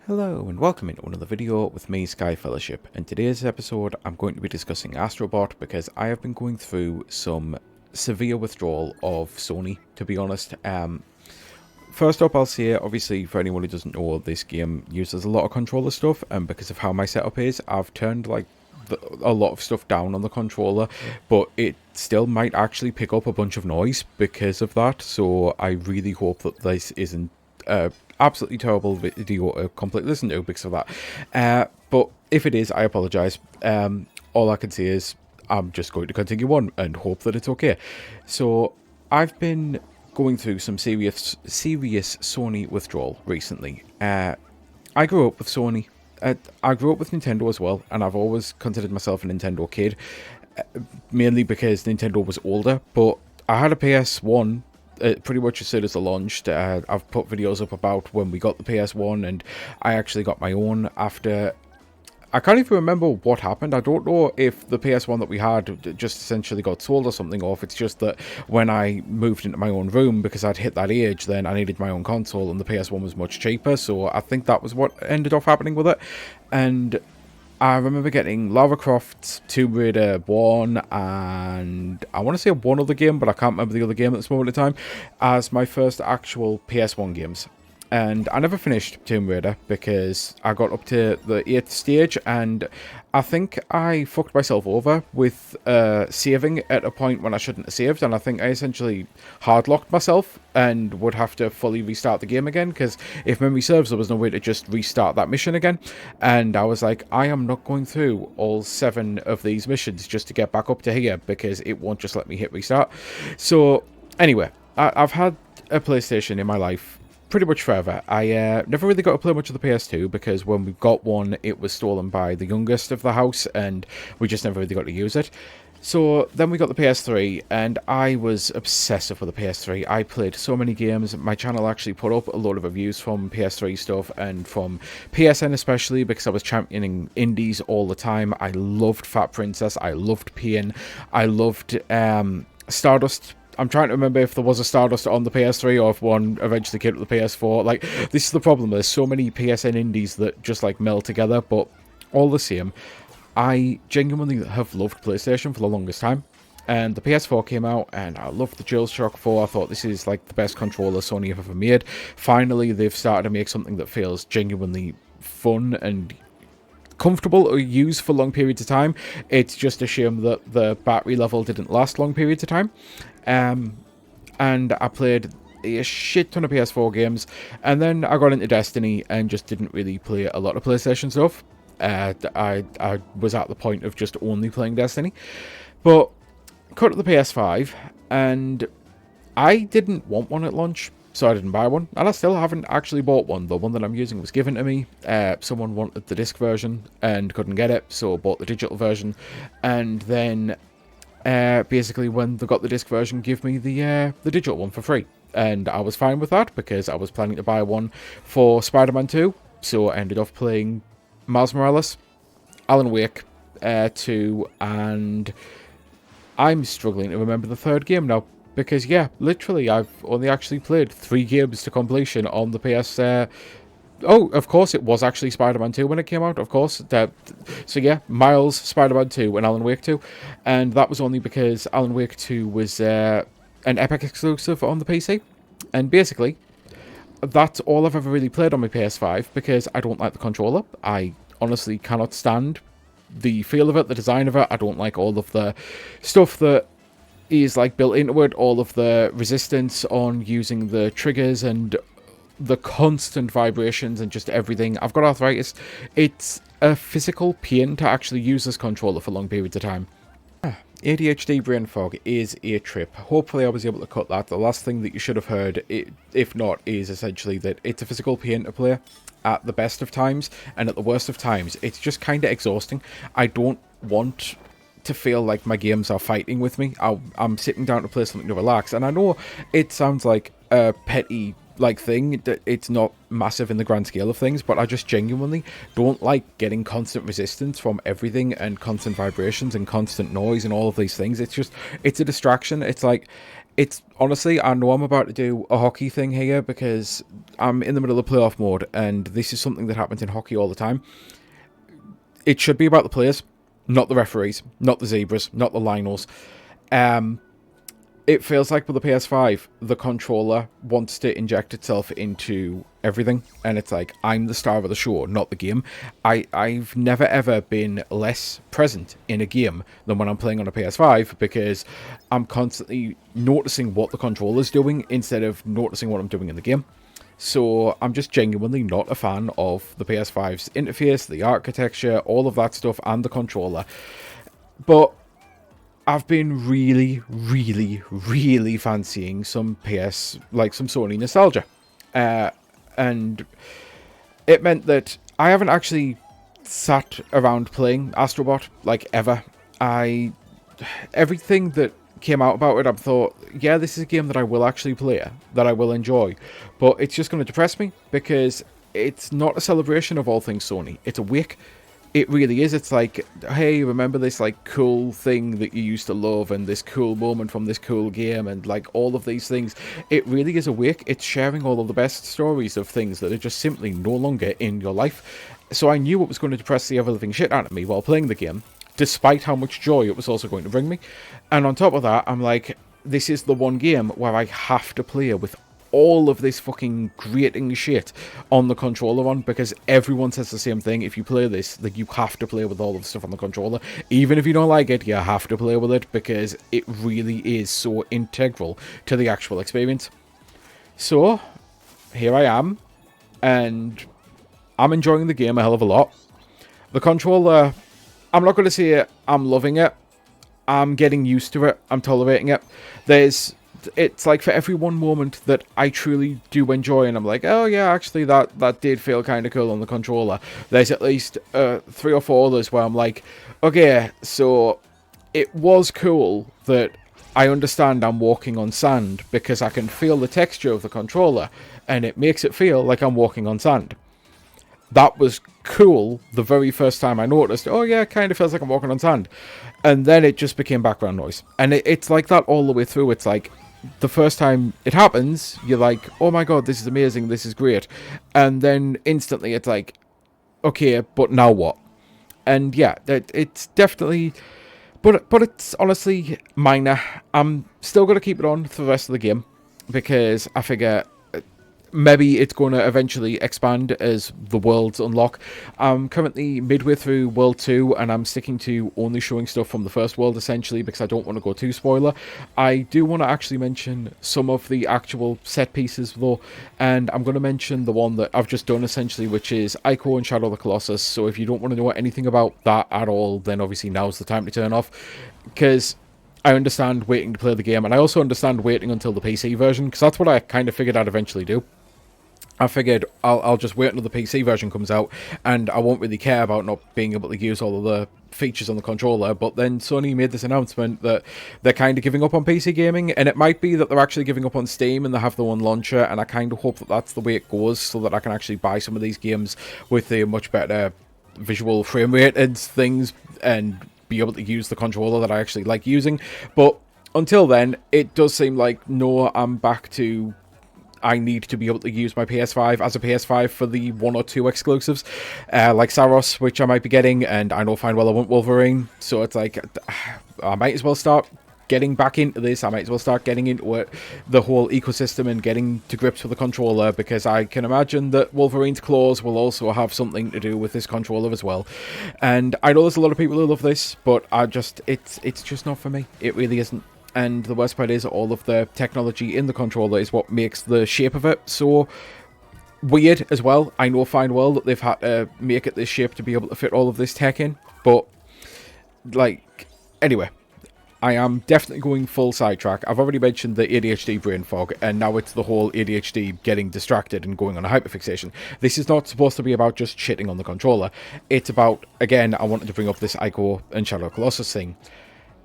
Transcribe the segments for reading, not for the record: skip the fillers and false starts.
Hello and welcome into another video with me, Sky Fellowship. In today's episode I'm going to be discussing Astrobot because I have been going through some severe withdrawal of Sony, to be honest. First up, I'll say, obviously, for anyone who doesn't know, this game uses a lot of controller stuff, and because of how my setup is, I've turned a lot of stuff down on the controller, but it still might actually pick up a bunch of noise because of that, so I really hope that this isn't absolutely terrible video to completely listen to because of that. But if it is, I apologise. All I can say is I'm just going to continue on and hope that it's okay. So I've been going through some serious Sony withdrawal recently. I grew up with Sony. I grew up with Nintendo as well, and I've always considered myself a Nintendo kid, mainly because Nintendo was older, but I had a PS1 pretty much as soon as it launched. I've put videos up about when we got the PS1, and I actually got my own after... I can't even remember what happened. I don't know if the PS1 that we had just essentially got sold or something, or if it's just that when I moved into my own room, because I'd hit that age, then I needed my own console, and the PS1 was much cheaper, so I think that was what ended up happening with it. And I remember getting Lara Croft, Tomb Raider 1, and I want to say one other game, but I can't remember the other game at this moment in time, as my first actual PS1 games. And I never finished Tomb Raider because I got up to the 8th stage, and I think I fucked myself over with saving at a point when I shouldn't have saved, and I think I essentially hard-locked myself and would have to fully restart the game again, because if memory serves, there was no way to just restart that mission again. And I was like, I am not going through all 7 of these missions just to get back up to here, because it won't just let me hit restart. So anyway, I've had a PlayStation in my life pretty much forever. I never really got to play much of the PS2 because when we got one, it was stolen by the youngest of the house, and we just never really got to use it. So then we got the PS3, and I was obsessive with the PS3. I played so many games. My channel actually put up a lot of reviews from PS3 stuff, and from PSN especially, because I was championing indies all the time. I loved Fat Princess, I loved Pain, I loved Stardust. I'm trying to remember if there was a Stardust on the PS3 or if one eventually came to the PS4. Like, this is the problem. There's so many PSN indies that just, like, meld together. But all the same, I genuinely have loved PlayStation for the longest time. And the PS4 came out, and I loved the DualShock 4. I thought this is, like, the best controller Sony have ever made. Finally, they've started to make something that feels genuinely fun and comfortable to use for long periods of time. It's just a shame that the battery level didn't last long periods of time. And I played a shit ton of PS4 games, and then I got into Destiny and just didn't really play a lot of PlayStation stuff. I was at the point of just only playing Destiny. But cut to the PS5, and I didn't want one at launch, so I didn't buy one, and I still haven't actually bought one. The one that I'm using was given to me. Someone wanted the disc version and couldn't get it, so I bought the digital version, and then basically when they got the disc version, give me the digital one for free, and I was fine with that because I was planning to buy one for Spider-Man 2, so I ended up playing Miles Morales, Alan Wake 2, and I'm struggling to remember the third game now, because yeah, literally I've only actually played 3 games to completion on the PS. Oh, of course, it was actually Spider-Man 2 when it came out, of course. So yeah, Miles, Spider-Man 2, and Alan Wake 2. And that was only because Alan Wake 2 was an Epic exclusive on the PC. And basically, that's all I've ever really played on my PS5, because I don't like the controller. I honestly cannot stand the feel of it, the design of it. I don't like all of the stuff that is like built into it, all of the resistance on using the triggers and the constant vibrations and just everything. I've got arthritis. It's a physical pain to actually use this controller for long periods of time. ADHD brain fog is a trip. Hopefully I was able to cut that. The last thing that you should have heard, if not, is essentially that it's a physical pain to play at the best of times, and at the worst of times, it's just kind of exhausting. I don't want to feel like my games are fighting with me. I'm sitting down to play something to relax, and I know it sounds like a petty thing, that it's not massive in the grand scale of things, but I just genuinely don't like getting constant resistance from everything and constant vibrations and constant noise and all of these things. It's a distraction. It's like It's honestly, I know I'm about to do a hockey thing here because I'm in the middle of playoff mode, and this is something that happens in hockey all the time. It should be about the players, not the referees, not the zebras, not the linos. Um, it feels like with the PS5, the controller wants to inject itself into everything, and it's like, I'm the star of the show, not the game. I've never ever been less present in a game than when I'm playing on a PS5, because I'm constantly noticing what the controller's doing instead of noticing what I'm doing in the game. So I'm just genuinely not a fan of the PS5's interface, the architecture, all of that stuff, and the controller. But I've been really, really, really fancying some some Sony nostalgia. And it meant that I haven't actually sat around playing Astrobot, like, ever. Everything that came out about it, I thought, yeah, this is a game that I will actually play, that I will enjoy. But it's just going to depress me, because it's not a celebration of all things Sony. It's a wake. It really is. It's like, hey, remember this, like, cool thing that you used to love, and this cool moment from this cool game, and, like, all of these things. It really is a wake. It's sharing all of the best stories of things that are just simply no longer in your life. So I knew it was going to depress the ever-living shit out of me while playing the game, despite how much joy it was also going to bring me. And on top of that, I'm like, this is the one game where I have to play with all of this fucking grating shit on the controller on, because everyone says the same thing. If you play this, that you have to play with all of the stuff on the controller. Even if you don't like it, you have to play with it, because it really is so integral to the actual experience. So, here I am, and I'm enjoying the game a hell of a lot. The controller, I'm not going to say I'm loving it. I'm getting used to it. I'm tolerating it. It's like for every one moment that I truly do enjoy, and I'm like, oh yeah, actually that did feel kind of cool on the controller, there's at least 3 or 4 others where I'm like, okay, so it was cool that I understand I'm walking on sand, because I can feel the texture of the controller, and it makes it feel like I'm walking on sand. That was cool the very first time I noticed, oh yeah, it kind of feels like I'm walking on sand. And then it just became background noise. And it's like that all the way through. It's like, the first time it happens, you're like, oh my god, this is amazing, this is great. And then instantly it's like, okay, but now what? And yeah, it's definitely... But it's honestly minor. I'm still going to keep it on for the rest of the game, because I figure maybe it's going to eventually expand as the worlds unlock. I'm currently midway through World 2, and I'm sticking to only showing stuff from the first world, essentially, because I don't want to go too spoiler. I do want to actually mention some of the actual set pieces, though, and I'm going to mention the one that I've just done, essentially, which is Ico and Shadow of the Colossus. So if you don't want to know anything about that at all, then obviously now's the time to turn off, because I understand waiting to play the game, and I also understand waiting until the PC version, because that's what I kind of figured I'd eventually do. I figured I'll just wait until the PC version comes out, and I won't really care about not being able to use all of the features on the controller. But then Sony made this announcement that they're kind of giving up on PC gaming, and it might be that they're actually giving up on Steam and they have their own launcher, and I kind of hope that that's the way it goes, so that I can actually buy some of these games with a much better visual frame rate and things, and be able to use the controller that I actually like using. But until then, it does seem like, no, I'm back to... I need to be able to use my PS5 as a PS5 for the 1 or 2 exclusives, like Saros, which I might be getting, and I know fine well I want Wolverine, so it's like, I might as well start getting back into this. I might as well start getting into it, the whole ecosystem, and getting to grips with the controller, because I can imagine that Wolverine's claws will also have something to do with this controller as well. And I know there's a lot of people who love this, but it's just not for me. It really isn't. And the worst part is, all of the technology in the controller is what makes the shape of it so weird as well. I know fine well that they've had to make it this shape to be able to fit all of this tech in. But, like, anyway, I am definitely going full sidetrack. I've already mentioned the ADHD brain fog, and now it's the whole ADHD getting distracted and going on a hyperfixation. This is not supposed to be about just shitting on the controller. It's about, again, I wanted to bring up this Ico and Shadow Colossus thing.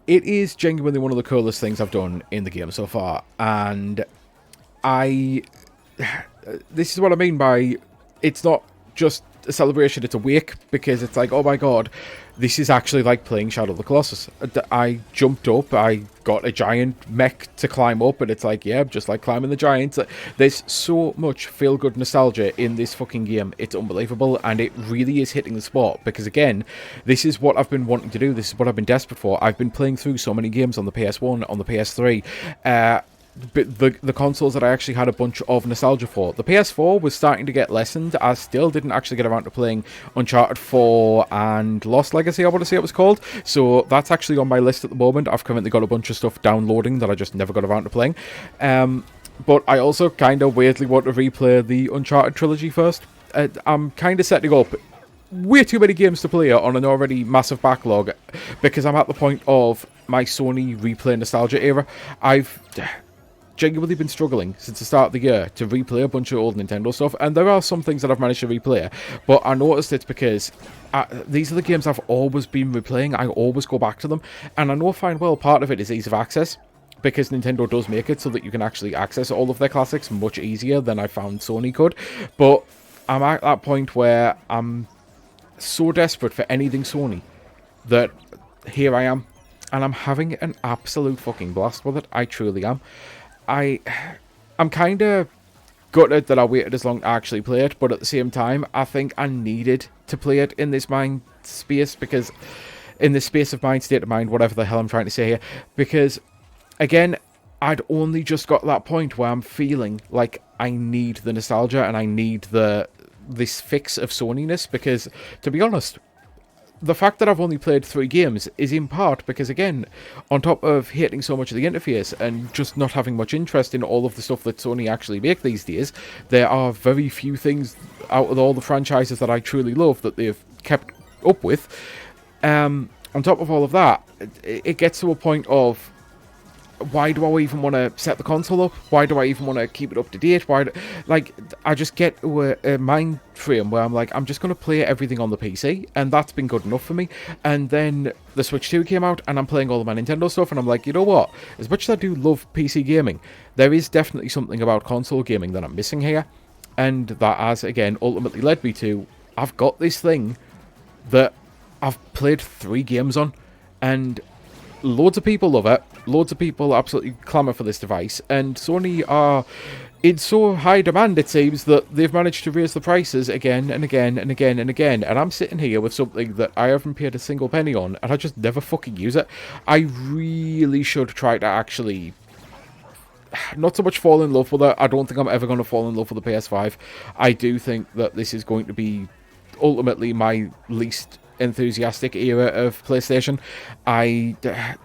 It is genuinely one of the coolest things I've done in the game so far, and this is what I mean by, it's not just a celebration, it's a wake, because it's like, oh my god, this is actually like playing Shadow of the Colossus. I jumped up, I got a giant mech to climb up, and it's like, yeah, just like climbing the giants. There's so much feel-good nostalgia in this fucking game. It's unbelievable, and it really is hitting the spot, because again, this is what I've been wanting to do. This is what I've been desperate for. I've been playing through so many games on the PS1, on the PS3, but the consoles that I actually had a bunch of nostalgia for. The PS4 was starting to get lessened. I still didn't actually get around to playing Uncharted 4 and Lost Legacy, I want to say it was called. So that's actually on my list at the moment. I've currently got a bunch of stuff downloading that I just never got around to playing. But I also kind of weirdly want to replay the Uncharted trilogy first. I'm kind of setting up way too many games to play on an already massive backlog, because I'm at the point of my Sony replay nostalgia era. I've genuinely been struggling since the start of the year to replay a bunch of old Nintendo stuff, and there are some things that I've managed to replay, but I noticed it's because these are the games I've always been replaying. I always go back to them, and I know fine well part of it is ease of access, because Nintendo does make it so that you can actually access all of their classics much easier than I found Sony could, but I'm at that point where I'm so desperate for anything Sony that here I am, and I'm having an absolute fucking blast with it. I truly am. I'm kind of gutted that I waited as long to actually play it, but at the same time, I think I needed to play it in this mind space, because in this space of mind, state of mind, whatever the hell I'm trying to say here, because again, I'd only just got to that point where I'm feeling like I need the nostalgia and I need this fix of Soniness, because to be honest, the fact that I've only played 3 games is in part because, again, on top of hating so much of the interface and just not having much interest in all of the stuff that Sony actually make these days, there are very few things out of all the franchises that I truly love that they've kept up with. On top of all of that, it gets to a point of, why do I even want to set the console up? Why do I even want to keep it up to date? I just get to a mind frame where I'm like, I'm just going to play everything on the PC, and that's been good enough for me. And then the Switch 2 came out, and I'm playing all of my Nintendo stuff, and I'm like, you know what? As much as I do love PC gaming, there is definitely something about console gaming that I'm missing here, and that has, again, ultimately led me to, I've got this thing that I've played 3 games on, and loads of people love it. Loads of people absolutely clamour for this device, and Sony are in so high demand, it seems, that they've managed to raise the prices again and again and again and again, and I'm sitting here with something that I haven't paid a single penny on, and I just never fucking use it. I really should try to actually not so much fall in love with it. I don't think I'm ever going to fall in love with the PS5. I do think that this is going to be ultimately my least enthusiastic era of PlayStation. I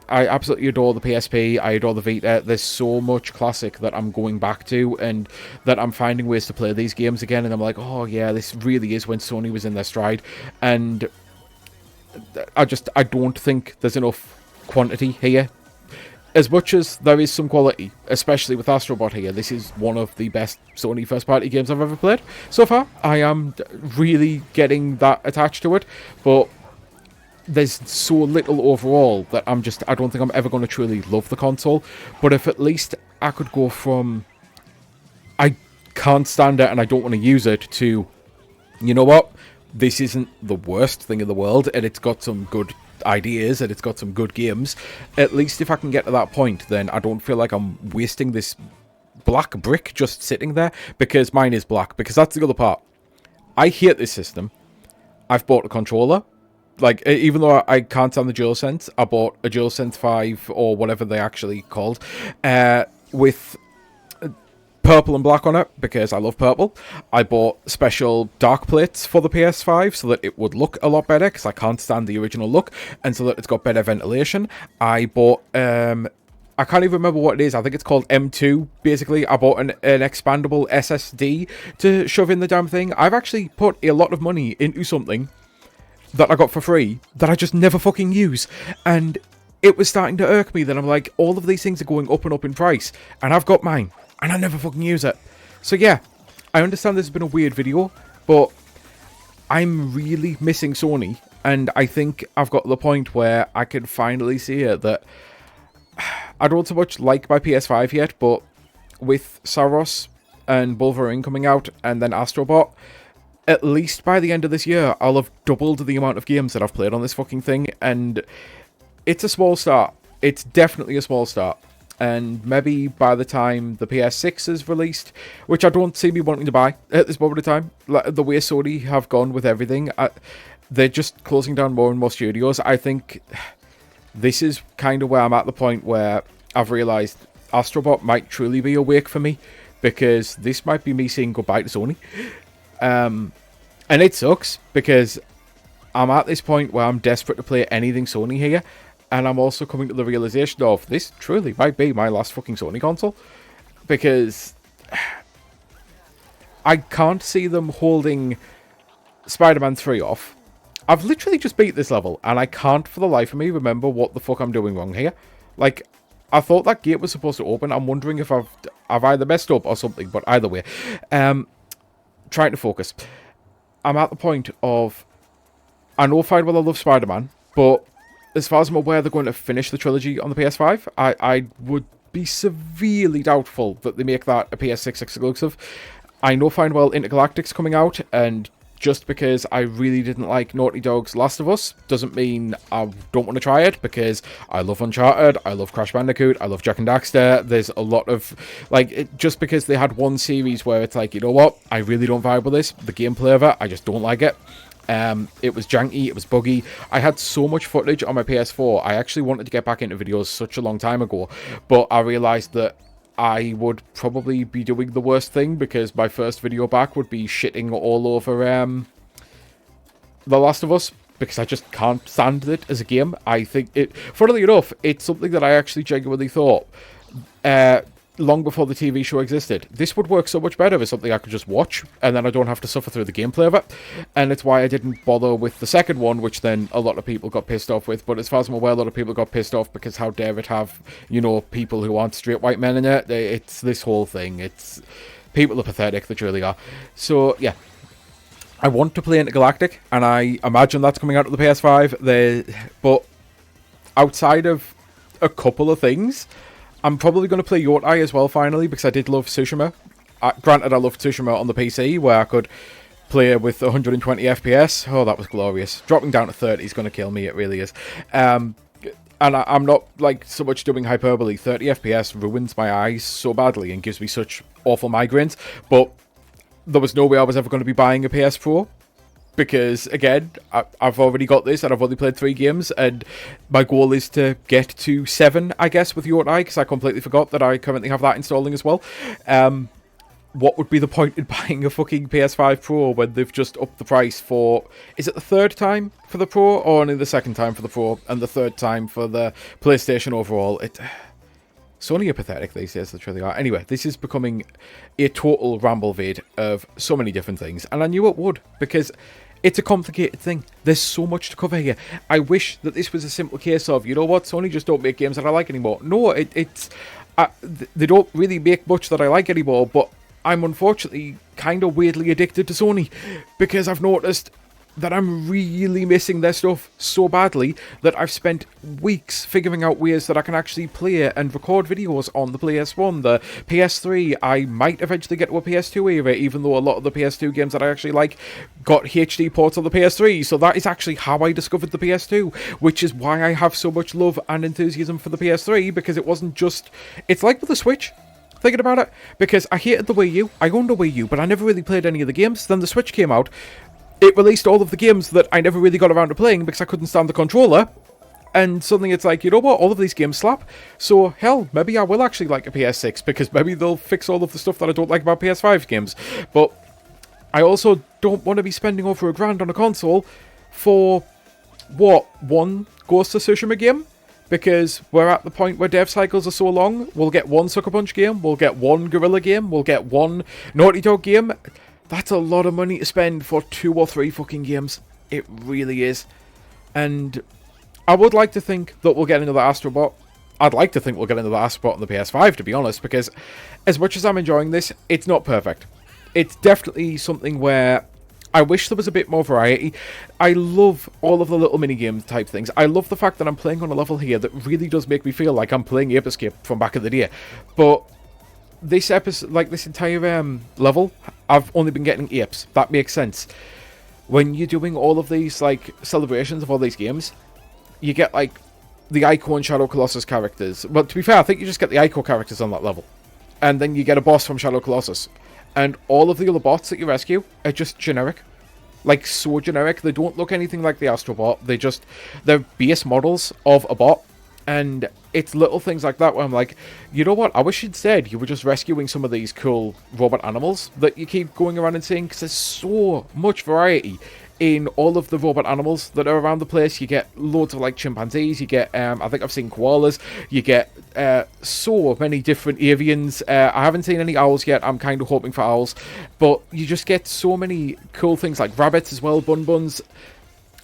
absolutely adore the PSP. I adore the Vita. There's so much classic that I'm going back to, and that I'm finding ways to play these games again, and I'm like, oh yeah, this really is when Sony was in their stride. And I don't think there's enough quantity here. As much as there is some quality, especially with Astrobot here, this is one of the best Sony first-party games I've ever played so far. I am really getting that attached to it, but there's so little overall that I don't think I'm ever going to truly love the console. But if at least I could go from, I can't stand it and I don't want to use it, to, you know what, this isn't the worst thing in the world, and it's got some good ideas and it's got some good games. At least if I can get to that point, then I don't feel like I'm wasting this black brick just sitting there, because mine is black, because that's the other part. I hate this system. I've bought a controller, like, even though I can't stand the DualSense, I bought a DualSense 5 or whatever they actually called, with purple and black on it, because I love purple. I bought special dark plates for the PS5 so that it would look a lot better, because I can't stand the original look, and so that it's got better ventilation. I bought, I can't even remember what it is. I think it's called M2, basically. I bought an expandable SSD to shove in the damn thing. I've actually put a lot of money into something that I got for free that I just never fucking use, and it was starting to irk me that I'm like, all of these things are going up and up in price, and I've got mine, and I never fucking use it. So yeah, I understand this has been a weird video, but I'm really missing Sony, and I think I've got to the point where I can finally see it, that I don't so much like my PS5 yet, but with Saros and Wolverine coming out, and then Astrobot, at least by the end of this year, I'll have doubled the amount of games that I've played on this fucking thing, and it's a small start. It's definitely a small start. And maybe by the time the PS6 is released, which I don't see me wanting to buy at this moment in time, like the way Sony have gone with everything, they're just closing down more and more studios. I think this is kind of where I'm at the point where I've realised Astrobot might truly be a wake for me, because this might be me saying goodbye to Sony. And it sucks, because I'm at this point where I'm desperate to play anything Sony here, and I'm also coming to the realization of this truly might be my last fucking Sony console, because I can't see them holding Spider-Man 3 off. I've literally just beat this level, and I can't for the life of me remember what the fuck I'm doing wrong here. Like, I thought that gate was supposed to open. I'm wondering if I've either messed up or something, but either way. Trying to focus. I'm at the point of, I know fine well I love Spider-Man, but as far as I'm aware, they're going to finish the trilogy on the PS5. I would be severely doubtful that they make that a PS6 exclusive. I know fine well Intergalactic's coming out, and just because I really didn't like Naughty Dog's Last of Us doesn't mean I don't want to try it, because I love Uncharted, I love Crash Bandicoot, I love Jak and Daxter. There's a lot of, like, just because they had one series where it's like, you know what, I really don't vibe with this, the gameplay of it, I just don't like it. It was janky, it was buggy. I had so much footage on my PS4, I actually wanted to get back into videos such a long time ago, but I realised that I would probably be doing the worst thing, because my first video back would be shitting all over The Last of Us, because I just can't stand it as a game. I think it, funnily enough, it's something that I actually genuinely thought, long before the TV show existed, this would work so much better as something I could just watch, and then I don't have to suffer through the gameplay of it. And it's why I didn't bother with the second one, which then a lot of people got pissed off with. But as far as I'm aware, a lot of people got pissed off because how dare it have, you know, people who aren't straight white men in it. It's this whole thing. It's, people are pathetic, they truly are. So yeah, I want to play Intergalactic, and I imagine that's coming out of the PS5. But outside of a couple of things, I'm probably going to play Yotai as well, finally, because I did love Tsushima. Granted, I loved Tsushima on the PC, where I could play with 120 FPS. Oh, that was glorious. Dropping down to 30 is going to kill me, it really is. And I'm not, like, so much doing hyperbole. 30 FPS ruins my eyes so badly and gives me such awful migraines. But there was no way I was ever going to be buying a PS Pro, because, again, I've already got this, and I've only played 3 games, and my goal is to get to 7, I guess, with Yotai, because I completely forgot that I currently have that installing as well. What would be the point in buying a fucking PS5 Pro when they've just upped the price for... Is it the 3rd time for the Pro, or only the 2nd time for the Pro, and the 3rd time for the PlayStation overall? Sony are pathetic these days, they truly are. Anyway, this is becoming a total ramble vid of so many different things, and I knew it would, because it's a complicated thing. There's so much to cover here. I wish that this was a simple case of, you know what, Sony just don't make games that I like anymore. No, they don't really make much that I like anymore, but I'm unfortunately kind of weirdly addicted to Sony, because I've noticed that I'm really missing their stuff so badly that I've spent weeks figuring out ways that I can actually play and record videos on the PS1, the PS3. I might eventually get to a PS2 era, even though a lot of the PS2 games that I actually like got HD ports on the PS3. So that is actually how I discovered the PS2, which is why I have so much love and enthusiasm for the PS3, because it wasn't just... It's like with the Switch. Thinking about it, because I hated the Wii U. I owned a Wii U, but I never really played any of the games. Then the Switch came out. It released all of the games that I never really got around to playing because I couldn't stand the controller. And suddenly it's like, you know what, all of these games slap. So, hell, maybe I will actually like a PS6, because maybe they'll fix all of the stuff that I don't like about PS5 games. But I also don't want to be spending over $1,000 on a console for, what, one Ghost of Tsushima game? Because we're at the point where dev cycles are so long, we'll get one Sucker Punch game, we'll get one Guerrilla game, we'll get one Naughty Dog game. That's a lot of money to spend for 2 or 3 fucking games. It really is. And I would like to think that we'll get another Astrobot. I'd like to think we'll get another Astrobot on the PS5, to be honest, because as much as I'm enjoying this, it's not perfect. It's definitely something where I wish there was a bit more variety. I love all of the little minigame type things. I love the fact that I'm playing on a level here that really does make me feel like I'm playing Ape Escape from back in the day. But this episode, like this entire level, I've only been getting apes. That makes sense. When you're doing all of these like celebrations of all these games, you get like the Ico and Shadow Colossus characters. But to be fair, I think you just get the Ico characters on that level. And then you get a boss from Shadow Colossus. And all of the other bots that you rescue are just generic. Like, so generic. They don't look anything like the Astrobot. They're base models of a bot. And it's little things like that where I'm like, you know what? I wish instead you were just rescuing some of these cool robot animals that you keep going around and seeing, because there's so much variety in all of the robot animals that are around the place. You get loads of like chimpanzees, you get I think I've seen koalas, you get so many different avians. I haven't seen any owls yet. I'm kind of hoping for owls, but you just get so many cool things like rabbits as well, buns.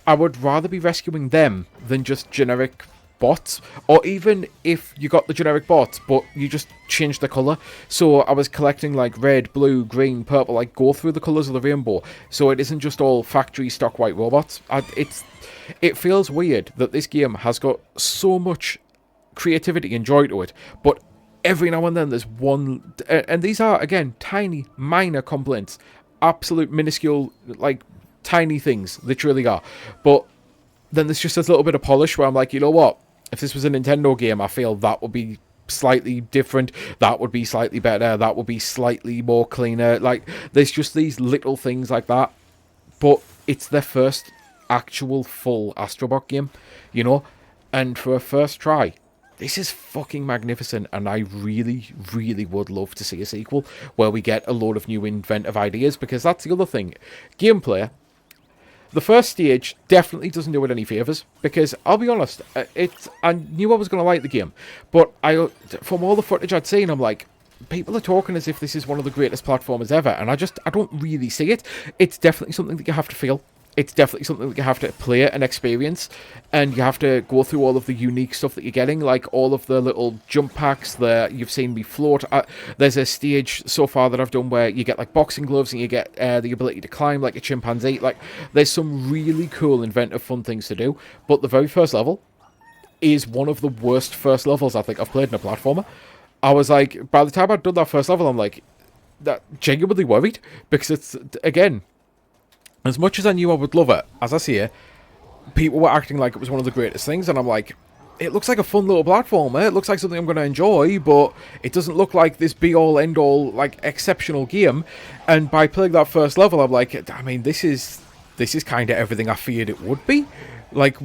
I would rather be rescuing them than just generic bots, or even if you got the generic bots but you just changed the color. So I was collecting like red, blue, green, purple, like go through the colors of the rainbow, so it isn't just all factory stock white robots. It feels weird that this game has got so much creativity and joy to it, but every now and then there's one, and these are again tiny minor complaints, absolute minuscule, like tiny things, they truly are, but then there's just this little bit of polish where I'm like, you know what, if this was a Nintendo game, I feel that would be slightly different, that would be slightly better, that would be slightly more cleaner. Like, there's just these little things like that. But it's their first actual full Astrobot game, you know? And for a first try, this is fucking magnificent, and I really, really would love to see a sequel where we get a load of new inventive ideas, because that's the other thing. Gameplay, the first stage definitely doesn't do it any favours, because I'll be honest, I knew I was going to like the game, but from all the footage I'd seen, I'm like, people are talking as if this is one of the greatest platformers ever, and I don't really see it. It's definitely something that you have to feel. It's definitely something that you have to play and experience, and you have to go through all of the unique stuff that you're getting, like all of the little jump packs that you've seen me float. There's a stage so far that I've done where you get like boxing gloves and you get the ability to climb like a chimpanzee. Like, there's some really cool, inventive, fun things to do, but the very first level is one of the worst first levels I think I've played in a platformer. I was like, by the time I'd done that first level, I'm like, that genuinely worried, because it's, again, as much as I knew I would love it, as I see it, people were acting like it was one of the greatest things, and I'm like, it looks like a fun little platformer, it looks like something I'm going to enjoy, but it doesn't look like this be-all, end-all, like, exceptional game. And by playing that first level, I'm like, I mean, this is kind of everything I feared it would be. Like,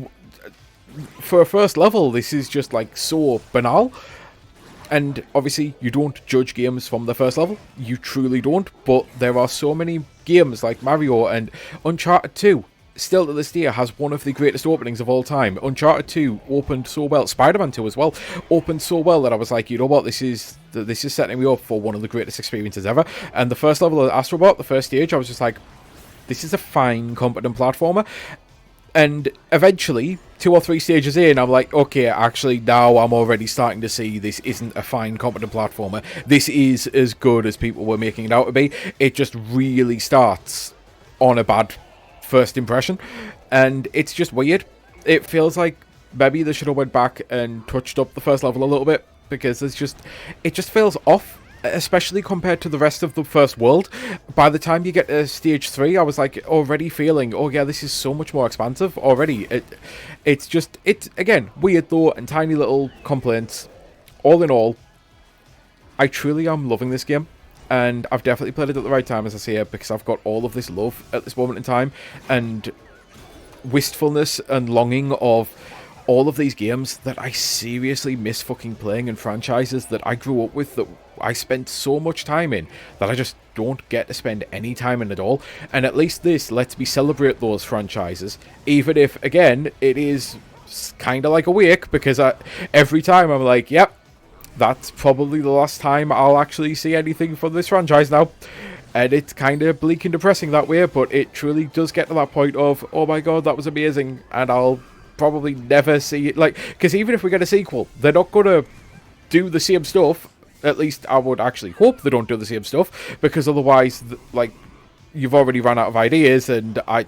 for a first level, this is just, like, so banal. And obviously, you don't judge games from the first level. You truly don't. But there are so many games like Mario and Uncharted 2. Still to this day has one of the greatest openings of all time. Uncharted 2 opened so well. Spider-Man 2 as well opened so well that I was like, you know what, this is setting me up for one of the greatest experiences ever. And the first level of Astrobot, the first stage, I was just like, this is a fine, competent platformer. And eventually, 2 or 3 stages in, I'm like, okay, actually, now I'm already starting to see this isn't a fine, competent platformer. This is as good as people were making it out to be. It just really starts on a bad first impression, and it's just weird. It feels like maybe they should have went back and touched up the first level a little bit, because it just feels off, especially compared to the rest of the first world. By the time you get to stage 3, I was like already feeling, oh yeah, this is so much more expansive already. It's again weird though, and tiny little complaints. All in all, I truly am loving this game, and I've definitely played it at the right time, as I say, because I've got all of this love at this moment in time, and wistfulness and longing of all of these games that I seriously miss fucking playing, and franchises that I grew up with, that I spent so much time in, that I just don't get to spend any time in at all. And at least this lets me celebrate those franchises, even if, again, it is kind of like a wake, because every time I'm like, yep, that's probably the last time I'll actually see anything from this franchise now. And it's kind of bleak and depressing that way, but it truly does get to that point of, oh my god, that was amazing, and I'll probably never see it, like, because even if we get a sequel, they're not going to do the same stuff. At least I would actually hope they don't do the same stuff, because otherwise, like, you've already run out of ideas, and I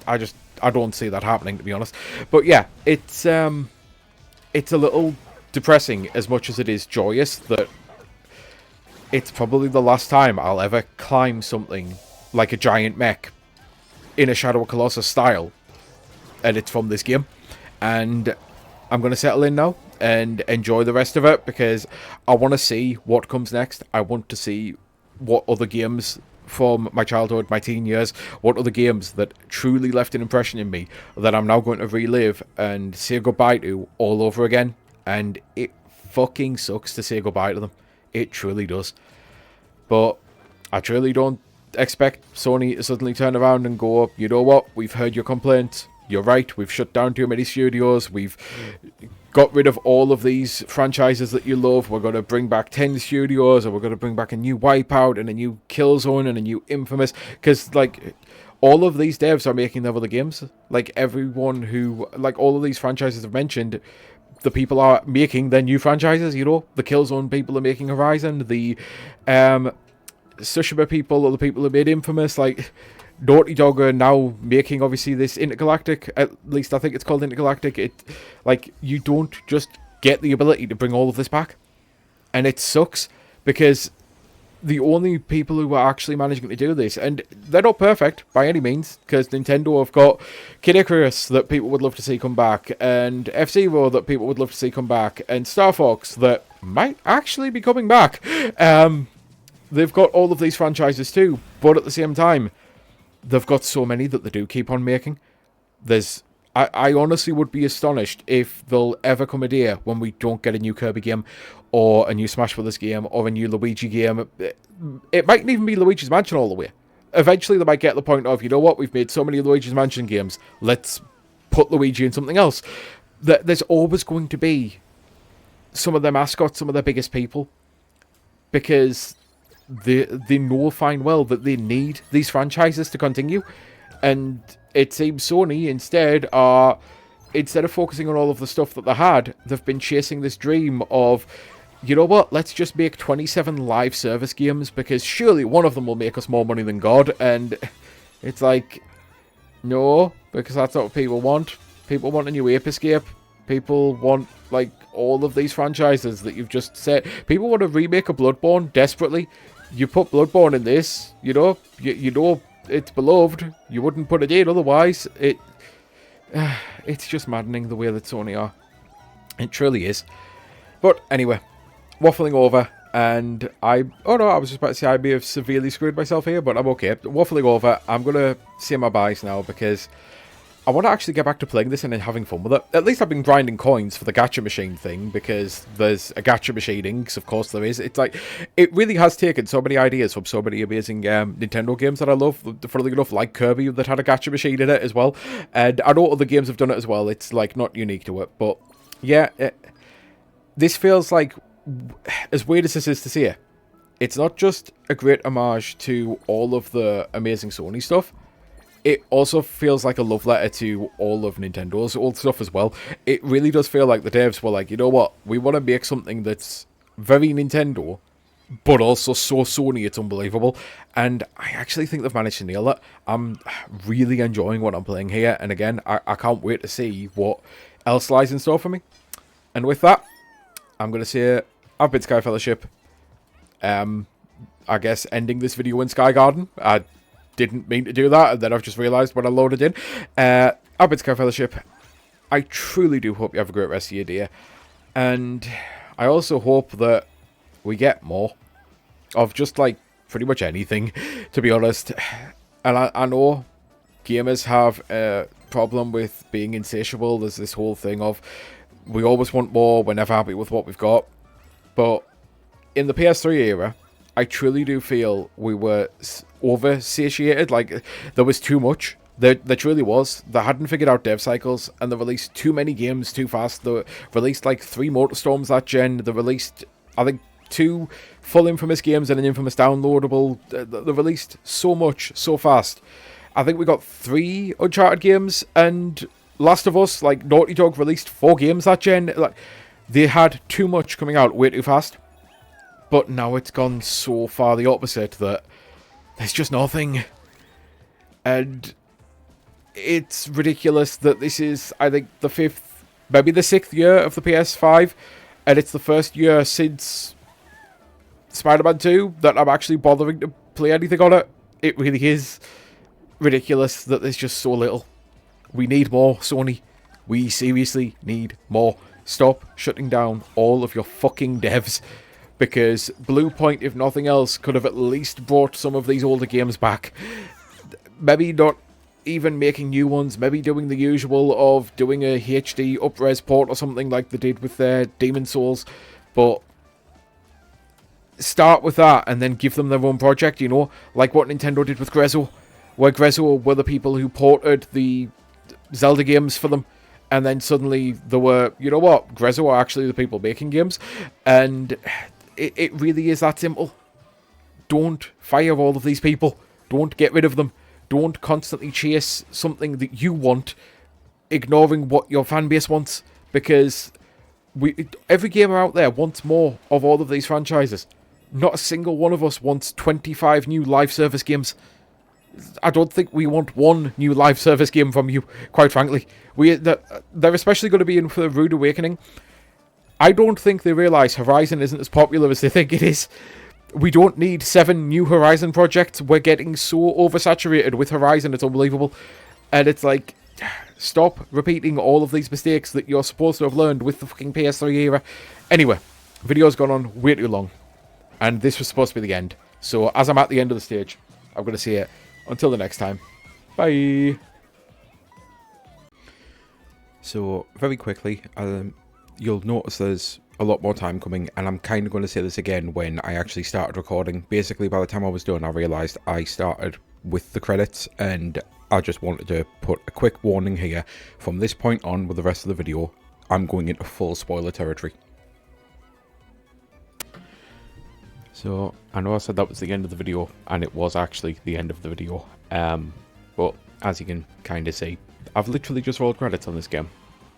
don't see that happening, to be honest. But yeah, it's a little depressing as much as it is joyous that it's probably the last time I'll ever climb something like a giant mech in a Shadow of Colossus style, and it's from this game. And I'm going to settle in now and enjoy the rest of it, because I want to see what comes next. I want to see what other games from my childhood, my teen years, what other games that truly left an impression in me that I'm now going to relive and say goodbye to all over again. And it fucking sucks to say goodbye to them. It truly does. But I truly don't expect Sony to suddenly turn around and go, you know what, we've heard your complaint. You're right, we've shut down too many studios. We've got rid of all of these franchises that you love. We're going to bring back 10 studios, or we're going to bring back a new Wipeout and a new Killzone and a new Infamous. Because, like, all of these devs are making their other games. Like, everyone who, like, all of these franchises I've mentioned, the people are making their new franchises, you know. The Killzone people are making Horizon. The Tsushima people are the people who made Infamous. Like, Naughty Dog are now making, obviously, this Intergalactic. At least I think it's called Intergalactic. It, like, you don't just get the ability to bring all of this back. And it sucks, because the only people who are actually managing to do this, and they're not perfect by any means, because Nintendo have got Kid Icarus that people would love to see come back, and F-Zero that people would love to see come back, and Star Fox that might actually be coming back. They've got all of these franchises too, but at the same time, they've got so many that they do keep on making. I honestly would be astonished if there'll ever come a day when we don't get a new Kirby game, or a new Smash Brothers game, or a new Luigi game. It mightn't even be Luigi's Mansion all the way. Eventually they might get to the point of, you know what, we've made so many Luigi's Mansion games, let's put Luigi in something else. There's always going to be some of their mascots, some of their biggest people, because they know fine well that they need these franchises to continue. And it seems Sony instead of focusing on all of the stuff that they had, they've been chasing this dream of, you know what, let's just make 27 live service games, because surely one of them will make us more money than God. And it's like, no, because that's not what people want. People want a new Ape Escape. People want, like, all of these franchises that you've just said. People want to remake a Bloodborne desperately. You put Bloodborne in this, you know it's beloved. You wouldn't put it in otherwise. It's just maddening the way that Sony are. It truly is. But anyway, waffling over, and I was just about to say I may have severely screwed myself here, but I'm okay. Waffling over, I'm going to say my byes now, because I want to actually get back to playing this and then having fun with it. At least I've been grinding coins for the gacha machine thing, because there's a gacha machining, because of course there is. It's like, it really has taken so many ideas from so many amazing Nintendo games that I love, funnily enough, like Kirby, that had a gacha machine in it as well. And I know other games have done it as well. It's, like, not unique to it. But, yeah, this feels like, as weird as this is to say, it's not just a great homage to all of the amazing Sony stuff. It also feels like a love letter to all of Nintendo's old stuff as well. It really does feel like the devs were like, you know what, we want to make something that's very Nintendo, but also so Sony it's unbelievable. And I actually think they've managed to nail it. I'm really enjoying what I'm playing here, and again, I can't wait to see what else lies in store for me. And with that, I'm going to say, I've been Sky Fellowship. I guess ending this video in Sky Garden. I didn't mean to do that, and then I've just realised when I loaded in. I've been Sky Fellowship. I truly do hope you have a great rest of your day, and I also hope that we get more of just, like, pretty much anything, to be honest. And I know gamers have a problem with being insatiable. There's this whole thing of, we always want more, we're never happy with what we've got. But in the PS3 era, I truly do feel we were over-satiated. Like, there was too much. There truly was. They hadn't figured out dev cycles, and they released too many games too fast. They released, like, 3 Motorstorms that gen. They released, I think, 2 full Infamous games and an Infamous downloadable. They released so much, so fast. I think we got 3 Uncharted games, and Last of Us, like, Naughty Dog released 4 games that gen. Like, they had too much coming out way too fast. But now it's gone so far the opposite that there's just nothing. And it's ridiculous that this is, I think, the 5th, maybe the 6th year of the PS5. And it's the first year since Spider-Man 2 that I'm actually bothering to play anything on it. It really is ridiculous that there's just so little. We need more, Sony. We seriously need more. Stop shutting down all of your fucking devs. Because Bluepoint, if nothing else, could have at least brought some of these older games back. Maybe not even making new ones. Maybe doing the usual of doing a HD up-res port or something like they did with their Demon Souls. But start with that and then give them their own project, you know? Like what Nintendo did with Grezzo. Where Grezzo were the people who ported the Zelda games for them. And then suddenly there were, you know what, Grezzo are actually the people making games. And it really is that simple. Don't fire all of these people. Don't get rid of them. Don't constantly chase something that you want, ignoring what your fan base wants. Because every gamer out there wants more of all of these franchises. Not a single one of us wants 25 new live service games. I don't think we want one new live service game from you, quite frankly. They're especially going to be in for a rude awakening. I don't think they realise Horizon isn't as popular as they think it is. We don't need 7 new Horizon projects. We're getting so oversaturated with Horizon, it's unbelievable. And it's like, stop repeating all of these mistakes that you're supposed to have learned with the fucking PS3 era. Anyway, video's gone on way too long. And this was supposed to be the end. So as I'm at the end of the stage, I'm going to say it. Until the next time, bye. So, very quickly, you'll notice there's a lot more time coming, and I'm kind of going to say this again when I actually started recording. Basically, by the time I was done, I realised I started with the credits, and I just wanted to put a quick warning here. From this point on, with the rest of the video, I'm going into full spoiler territory. So, I know I said that was the end of the video, and it was actually the end of the video. But, as you can kind of see, I've literally just rolled credits on this game.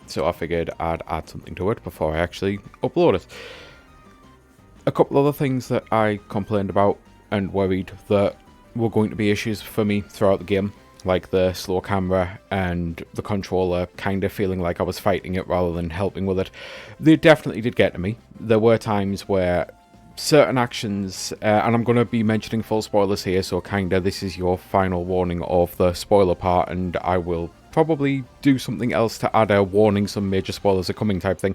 So I figured I'd add something to it before I actually upload it. A couple other things that I complained about and worried that were going to be issues for me throughout the game. Like the slow camera and the controller kind of feeling like I was fighting it rather than helping with it. They definitely did get to me. There were times where certain actions, and I'm going to be mentioning full spoilers here, so kinda this is your final warning of the spoiler part, and I will probably do something else to add a warning, some major spoilers are coming type thing,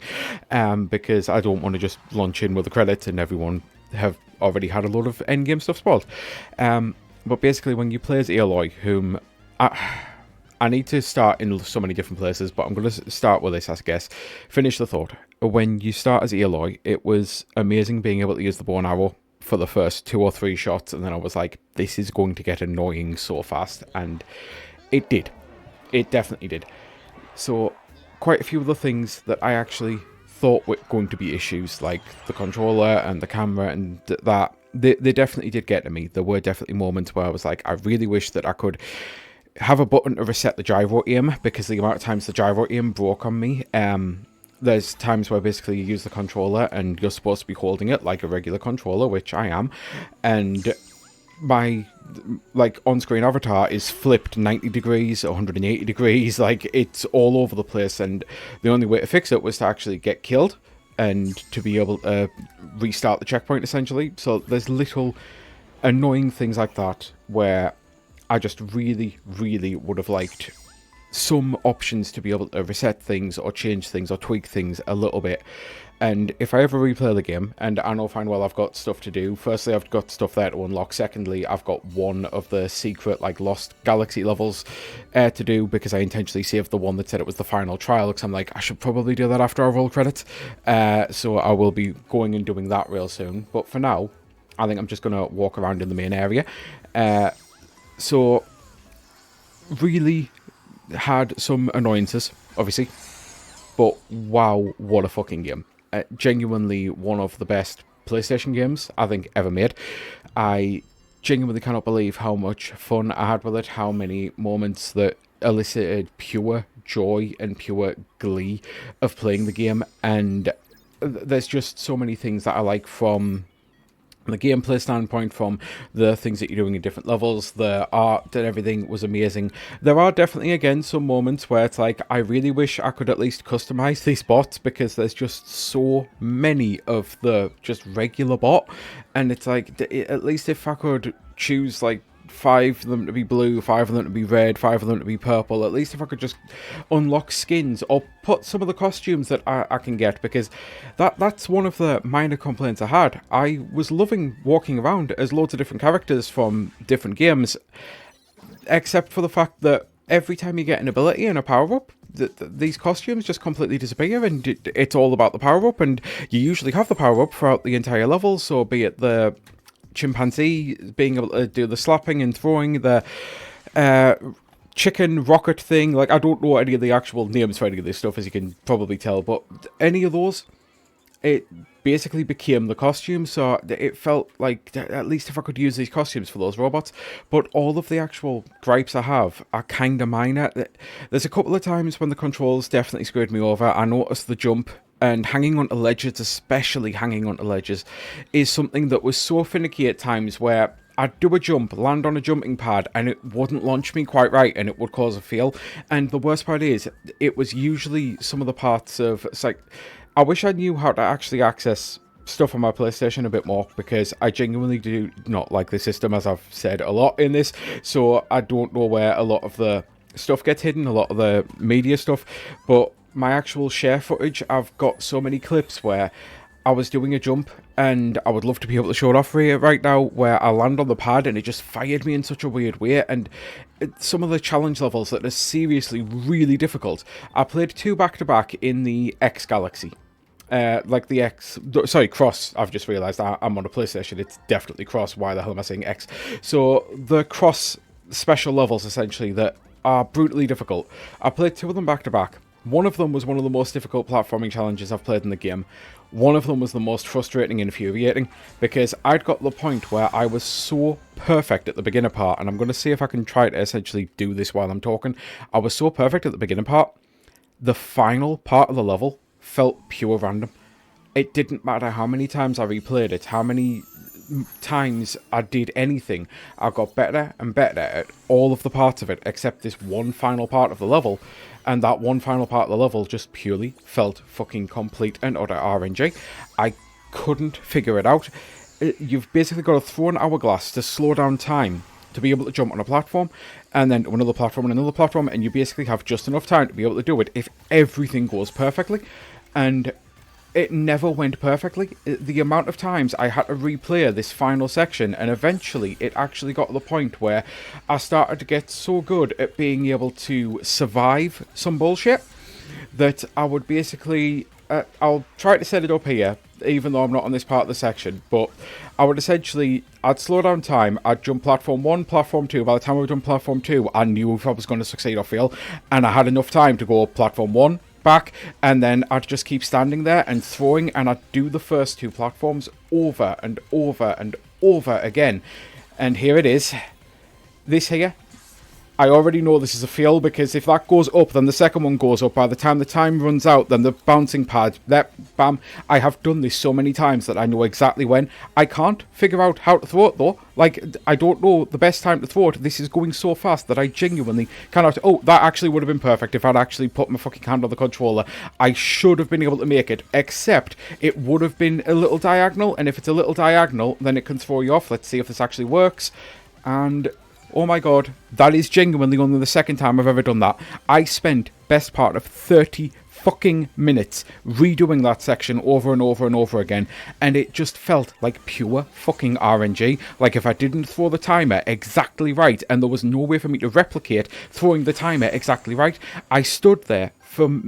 because I don't want to just launch in with the credits and everyone have already had a lot of endgame stuff spoiled. But basically when you play as Aloy, whom I need to start in so many different places, but I'm going to start with this, I guess. Finish the thought. When you start as Aloy, it was amazing being able to use the bow and arrow for the first 2 or 3 shots, and then I was like, this is going to get annoying so fast, and it did. It definitely did. So, quite a few of the things that I actually thought were going to be issues, like the controller and the camera and that, they definitely did get to me. There were definitely moments where I was like, I really wish that I could have a button to reset the gyro aim, because the amount of times the gyro aim broke on me. There's times where basically you use the controller and you're supposed to be holding it like a regular controller, which I am, and my on-screen avatar is flipped 90 degrees, 180 degrees, like it's all over the place, and the only way to fix it was to actually get killed and to be able to restart the checkpoint essentially. So there's little annoying things like that where I just really, really would have liked some options to be able to reset things or change things or tweak things a little bit. And if I ever replay the game, and I know fine well I've got stuff to do. Firstly, I've got stuff there to unlock. Secondly, I've got one of the secret, Lost Galaxy levels to do, because I intentionally saved the one that said it was the final trial, because I'm like, I should probably do that after I roll credits. So I will be going and doing that real soon. But for now, I think I'm just going to walk around in the main area. So, really had some annoyances, obviously, but wow, what a fucking game. Genuinely one of the best PlayStation games I think ever made. I genuinely cannot believe how much fun I had with it, how many moments that elicited pure joy and pure glee of playing the game, and there's just so many things that I like from the gameplay standpoint, from the things that you're doing in different levels, the art and everything was amazing. There are definitely, again, some moments where it's like, I really wish I could at least customize these bots, because there's just so many of the just regular bot, and it's like, at least if I could choose like 5 of them to be blue, 5 of them to be red, 5 of them to be purple. At least if I could just unlock skins or put some of the costumes that I can get, because that's one of the minor complaints I had. I was loving walking around as loads of different characters from different games, except for the fact that every time you get an ability and a power-up, these costumes just completely disappear, and it's all about the power-up, and you usually have the power-up throughout the entire level, so be it the chimpanzee being able to do the slapping and throwing, the chicken rocket thing. Like, I don't know any of the actual names for any of this stuff, as you can probably tell, but any of those, it basically became the costume. So it felt like, at least if I could use these costumes for those robots. But all of the actual gripes I have are kind of minor. There's a couple of times when the controls definitely screwed me over. I noticed the jump and hanging onto ledges, especially hanging onto ledges, is something that was so finicky at times, where I'd do a jump, land on a jumping pad, and it wouldn't launch me quite right, and it would cause a fail. And the worst part is, it was usually some of the parts of, it's like, I wish I knew how to actually access stuff on my PlayStation a bit more, because I genuinely do not like the system, as I've said a lot in this, so I don't know where a lot of the stuff gets hidden, a lot of the media stuff, but my actual share footage, I've got so many clips where I was doing a jump, and I would love to be able to show it off for you right now, where I land on the pad and it just fired me in such a weird way. And some of the challenge levels that are seriously really difficult, I played 2 back-to-back in the X Galaxy. Like the X, sorry, Cross, I've just realised I'm on a PlayStation, it's definitely Cross, why the hell am I saying X? So, the Cross special levels, essentially, that are brutally difficult, I played 2 of them back-to-back. One of them was one of the most difficult platforming challenges I've played in the game. One of them was the most frustrating and infuriating, because I'd got to the point where I was so perfect at the beginner part, and I'm going to see if I can try to essentially do this while I'm talking. I was so perfect at the beginner part, the final part of the level felt pure random. It didn't matter how many times I replayed it, how many times I did anything, I got better and better at all of the parts of it, except this one final part of the level. And that one final part of the level just purely felt fucking complete and utter RNG. I couldn't figure it out. You've basically got to throw an hourglass to slow down time to be able to jump on a platform, and then to another platform and another platform, and you basically have just enough time to be able to do it if everything goes perfectly. And it never went perfectly. The amount of times I had to replay this final section, and eventually it actually got to the point where I started to get so good at being able to survive some bullshit that I would basically, I'll try to set it up here, even though I'm not on this part of the section, but I would essentially, I'd slow down time, I'd jump platform 1, platform 2, by the time I was done platform 2, I knew if I was going to succeed or fail, and I had enough time to go platform 1, back, and then I'd just keep standing there and throwing, and I'd do the first 2 platforms over and over and over again. And here it is. This here, I already know this is a fail, because if that goes up, then the second one goes up. By the time the time runs out, then the bouncing pad, that, bam. I have done this so many times that I know exactly when. I can't figure out how to throw it, though. Like, I don't know the best time to throw it. This is going so fast that I genuinely cannot... Oh, that actually would have been perfect if I'd actually put my fucking hand on the controller. I should have been able to make it, except it would have been a little diagonal, and if it's a little diagonal, then it can throw you off. Let's see if this actually works. And... oh my god, that is genuinely only the second time I've ever done that. I spent best part of 30 fucking minutes redoing that section over and over and over again, and it just felt like pure fucking RNG. Like, if I didn't throw the timer exactly right, and there was no way for me to replicate throwing the timer exactly right, I stood there for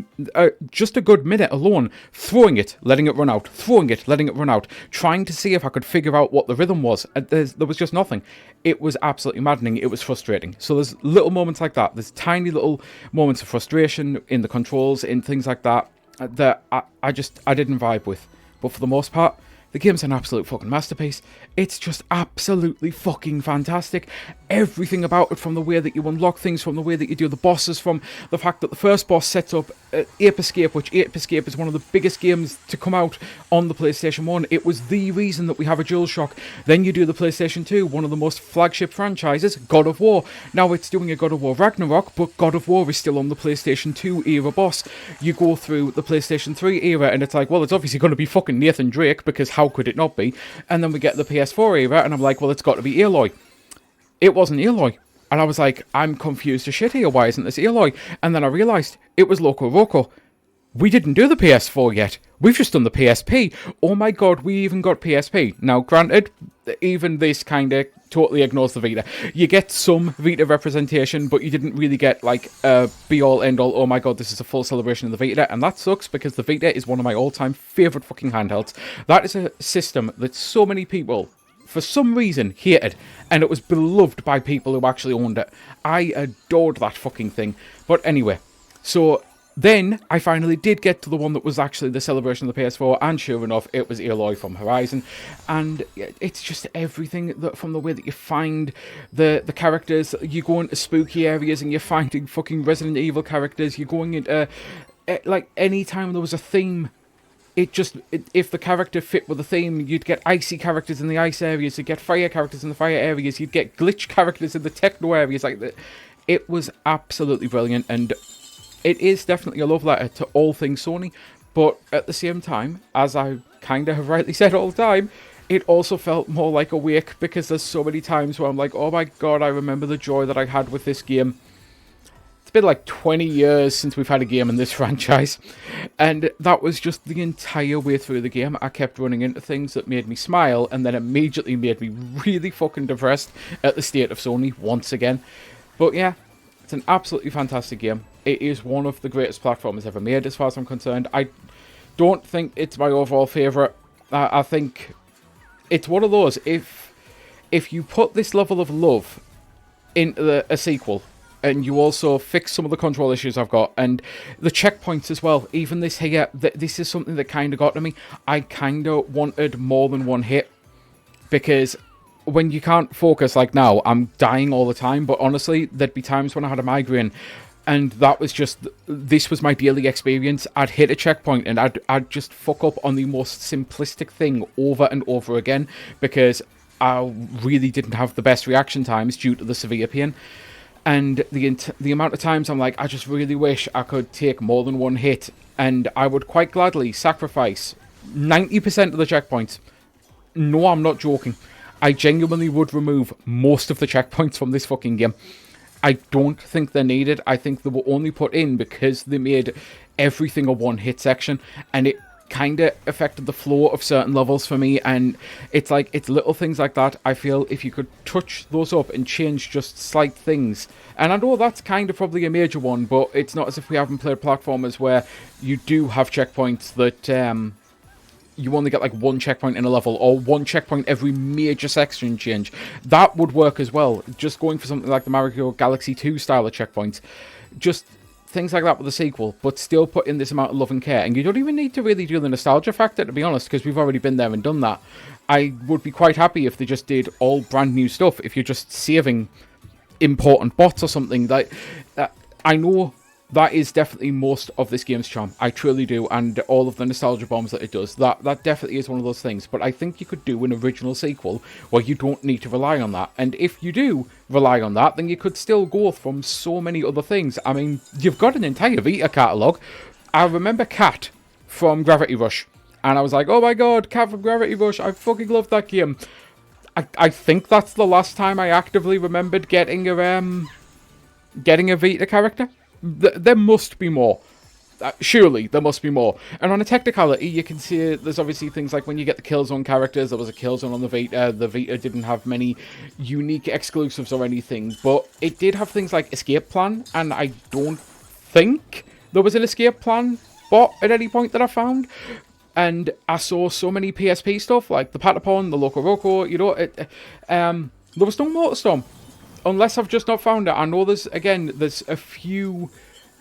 just a good minute alone, throwing it, letting it run out, throwing it, letting it run out, trying to see if I could figure out what the rhythm was. And there was just nothing. It was absolutely maddening. It was frustrating. So there's little moments like that. There's tiny little moments of frustration in the controls, in things like that, that I didn't vibe with. But for the most part, The game's an absolute fucking masterpiece. It's just absolutely fucking fantastic. Everything about it, from the way that you unlock things, from the way that you do the bosses, from the fact that the first boss sets up Ape Escape, which Ape Escape is one of the biggest games to come out on the PlayStation 1. It was the reason that we have a DualShock. Then you do the PlayStation 2, one of the most flagship franchises, God of War. Now it's doing a God of War Ragnarok, but God of War is still on the PlayStation 2 era boss. You go through the PlayStation 3 era, and it's like, well, it's obviously going to be fucking Nathan Drake, because how could it not be? And then we get the PS4 era, and I'm like, well, it's got to be Aloy. It wasn't Aloy. And I was like, I'm confused as shit here. Why isn't this Aloy? And then I realised it was Loco Roco. We didn't do the PS4 yet. We've just done the PSP. Oh my god, we even got PSP. Now, granted, even this kind of totally ignores the Vita. You get some Vita representation, but you didn't really get, like, a be-all, end-all, oh my god, this is a full celebration of the Vita, and that sucks, because the Vita is one of my all-time favourite fucking handhelds. That is a system that so many people, for some reason, hated, and it was beloved by people who actually owned it. I adored that fucking thing. But anyway, so then I finally did get to the one that was actually the celebration of the PS4, and sure enough, it was Aloy from Horizon. And it's just everything, that, from the way that you find the characters. You go into spooky areas and you're finding fucking Resident Evil characters. You're going into, like, any time there was a theme, if the character fit with the theme, you'd get icy characters in the ice areas, you'd get fire characters in the fire areas, you'd get glitch characters in the techno areas. It was absolutely brilliant, and it is definitely a love letter to all things Sony, but at the same time, as I kind of have rightly said all the time, it also felt more like a wake, because there's so many times where I'm like, oh my god, I remember the joy that I had with this game. It's been like 20 years since we've had a game in this franchise, and that was just the entire way through the game. I kept running into things that made me smile, and then immediately made me really fucking depressed at the state of Sony once again. But yeah, it's an absolutely fantastic game. It is one of the greatest platformers ever made, as far as I'm concerned. I don't think it's my overall favourite. I think it's one of those, if you put this level of love into a sequel, and you also fix some of the control issues I've got, and the checkpoints as well, even this here, this is something that kind of got to me. I kind of wanted more than one hit, because when you can't focus, like now, I'm dying all the time, but honestly, there'd be times when I had a migraine, and that was just, this was my daily experience. I'd hit a checkpoint, and I'd just fuck up on the most simplistic thing over and over again, because I really didn't have the best reaction times due to the severe pain. And the amount of times I'm like, I just really wish I could take more than one hit, and I would quite gladly sacrifice 90% of the checkpoints. No, I'm not joking. I genuinely would remove most of the checkpoints from this fucking game. I don't think they're needed. I think they were only put in because they made everything a one-hit section, and it kind of affected the flow of certain levels for me. And it's like, it's little things like that. I feel if you could touch those up and change just slight things, and I know that's kind of probably a major one, but it's not as if we haven't played platformers where you do have checkpoints that you only get like one checkpoint in a level, or one checkpoint every major section change. That would work as well. Just going for something like the Mario Galaxy 2 style of checkpoints. Just things like that with the sequel, but still put in this amount of love and care. And you don't even need to really do the nostalgia factor, to be honest, because we've already been there and done that. I would be quite happy if they just did all brand new stuff, if you're just saving important bots or something. I know that is definitely most of this game's charm. I truly do, and all of the nostalgia bombs that it does. That definitely is one of those things. But I think you could do an original sequel where you don't need to rely on that. And if you do rely on that, then you could still go from so many other things. I mean, you've got an entire Vita catalogue. I remember Cat from Gravity Rush, and I was like, oh my god, Cat from Gravity Rush, I fucking love that game. I think that's the last time I actively remembered getting a Vita character. There must be more. Surely, there must be more. And on a technicality, you can see there's obviously things like when you get the Killzone characters, there was a Killzone on the Vita. The Vita didn't have many unique exclusives or anything, but it did have things like Escape Plan, and I don't think there was an Escape Plan bot at any point that I found. And I saw so many PSP stuff, like the Patapon, the Loco Roco, you know, there was no Motorstorm. Unless I've just not found it. I know there's a few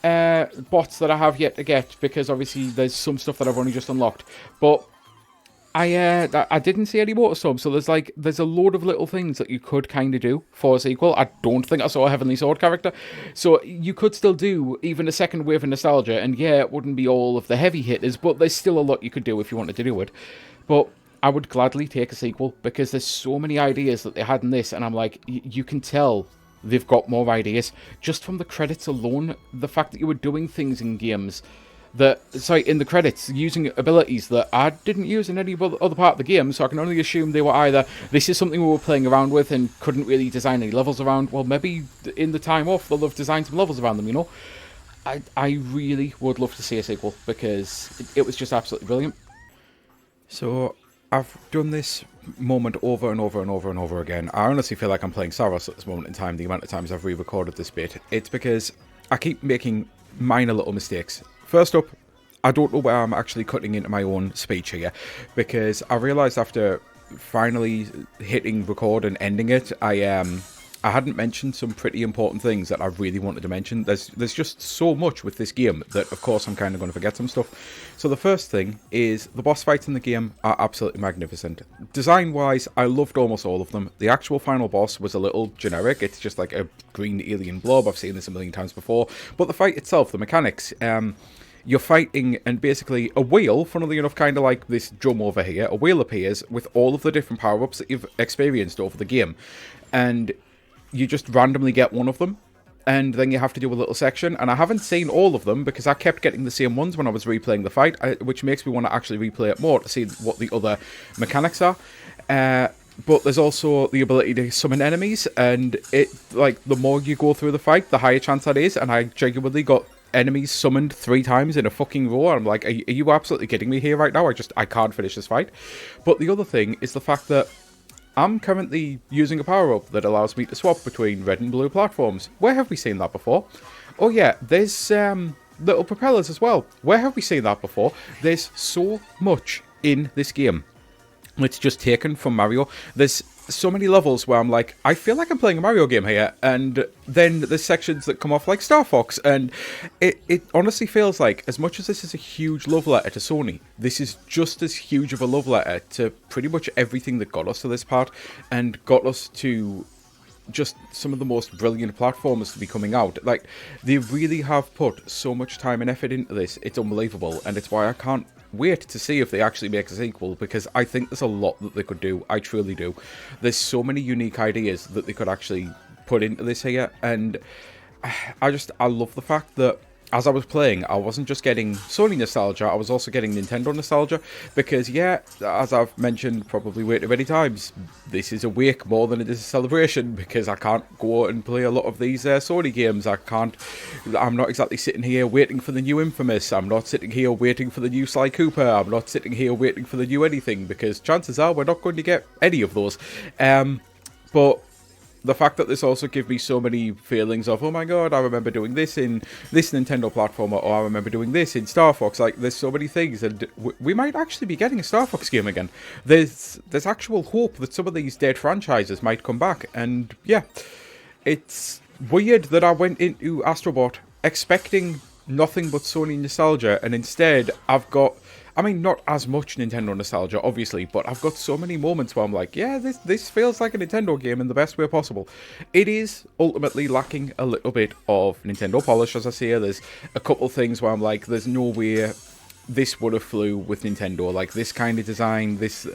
bots that I have yet to get, because obviously there's some stuff that I've only just unlocked. But I didn't see any Motorstorm, so there's a load of little things that you could kind of do for a sequel. I don't think I saw a Heavenly Sword character, so you could still do even a second wave of nostalgia, and yeah, it wouldn't be all of the heavy hitters, but there's still a lot you could do if you wanted to do it. But I would gladly take a sequel because there's so many ideas that they had in this, and I'm like, you can tell they've got more ideas just from the credits alone. The fact that you were doing things in games in the credits, using abilities that I didn't use in any other part of the game, so I can only assume they were either, this is something we were playing around with and couldn't really design any levels around, well, maybe in the time off they'll have designed some levels around them, you know? I really would love to see a sequel, because it was just absolutely brilliant. So, I've done this moment over and over and over and over again. I honestly feel like I'm playing Saros at this moment in time, the amount of times I've re-recorded this bit. It's because I keep making minor little mistakes. First up, I don't know where I'm actually cutting into my own speech here, because I realised after finally hitting record and ending it, I hadn't mentioned some pretty important things that I really wanted to mention. There's just so much with this game that, of course, I'm kind of going to forget some stuff. So the first thing is the boss fights in the game are absolutely magnificent. Design-wise, I loved almost all of them. The actual final boss was a little generic. It's just like a green alien blob. I've seen this a million times before. But the fight itself, the mechanics... you're fighting, and basically a wheel, funnily enough, kind of like this drum over here, a wheel appears with all of the different power-ups that you've experienced over the game. And you just randomly get one of them, and then you have to do a little section. And I haven't seen all of them, because I kept getting the same ones when I was replaying the fight, which makes me want to actually replay it more to see what the other mechanics are. But there's also the ability to summon enemies, and the more you go through the fight, the higher chance that is, and I genuinely got enemies summoned 3 times in a fucking row. I'm like, are you absolutely kidding me here right now? I can't finish this fight. But the other thing is the fact that I'm currently using a power-up that allows me to swap between red and blue platforms. Where have we seen that before? Oh yeah, there's little propellers as well. Where have we seen that before? There's so much in this game. It's just taken from Mario. There's so many levels where I'm like, I feel like I'm playing a Mario game here, and then there's sections that come off like Star Fox, and it honestly feels like, as much as this is a huge love letter to Sony, this is just as huge of a love letter to pretty much everything that got us to this part, and got us to just some of the most brilliant platformers to be coming out. Like, they really have put so much time and effort into this, it's unbelievable, and it's why I can't wait to see if they actually make a sequel, because I think there's a lot that they could do. I truly do. There's so many unique ideas that they could actually put into this here, and I love the fact that as I was playing, I wasn't just getting Sony nostalgia, I was also getting Nintendo nostalgia, because yeah, as I've mentioned probably way too many times, this is a wake more than it is a celebration, because I can't go out and play a lot of these Sony games. I'm not exactly sitting here waiting for the new Infamous, I'm not sitting here waiting for the new Sly Cooper, I'm not sitting here waiting for the new anything, because chances are we're not going to get any of those. But the fact that this also gives me so many feelings of, oh my god, I remember doing this in this Nintendo platformer, or I remember doing this in Star Fox. Like, there's so many things, and we might actually be getting a Star Fox game again. There's actual hope that some of these dead franchises might come back, and yeah, it's weird that I went into Astrobot expecting nothing but Sony nostalgia, and instead I've got, I mean, not as much Nintendo nostalgia, obviously, but I've got so many moments where I'm like, yeah, this feels like a Nintendo game in the best way possible. It is ultimately lacking a little bit of Nintendo polish, as I say. There's a couple things where I'm like, there's no way this would have flew with Nintendo. Like, this kind of design, this